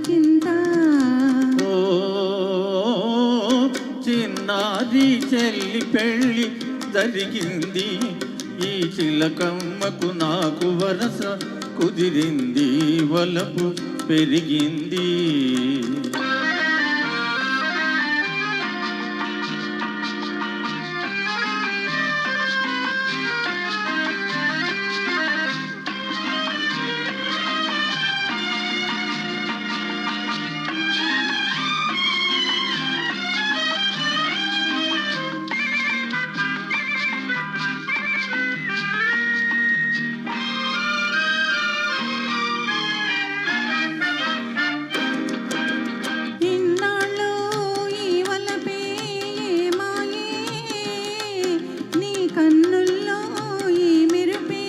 పులకింత. ఓ చిన్నారి చెల్లి పెళ్ళి జరిగింది, ఈ చిలకమ్మకు నాకు వరస కుదిరింది, వలపు పెరిగింది. కన్నుల్లో ఈ మెరుపే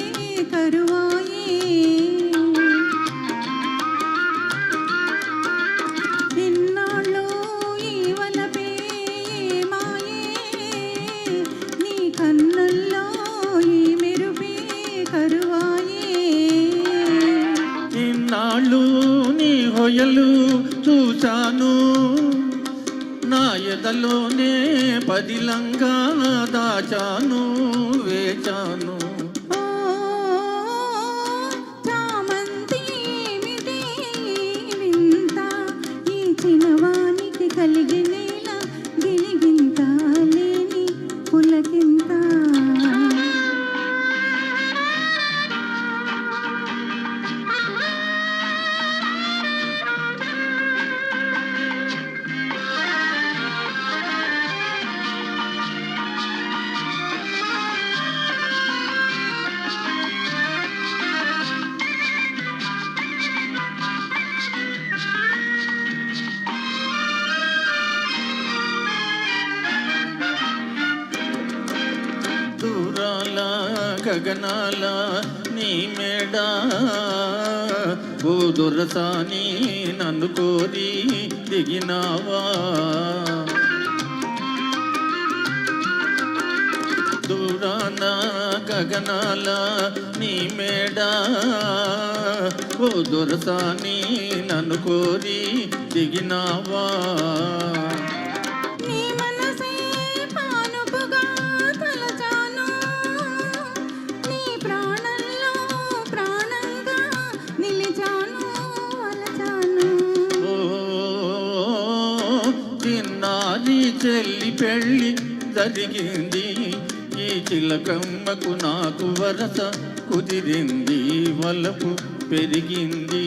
కరువాయే, ఇన్నాళ్ళు ఈ వలపే మాయే, నీ కన్నుల్లో ఈ మెరుపే కరువాయే. ఇన్నాళ్ళు నీ హొయలు చూశాను, నా ఎదలోనే పదిలంగా దాచాను, వేచాను. చామంతి మిటి వింత, ఈ చిన్నవానికి కలిగినేల గిలిగింత లేని పులకింత. దూరాల గగనాల నీ మేడ, ఓ దొరసాని నన్ను కోరి దిగినావా. దూరాన గగనాల నీ మేడ, ఓ దొరసాని నన్ను కోరి దిగినావా. చిన్నారి చెల్లి పెళ్ళి జరిగింది, ఈ చిలకమ్మకు నాకు వరస కుదిరింది, వలపు పెరిగింది.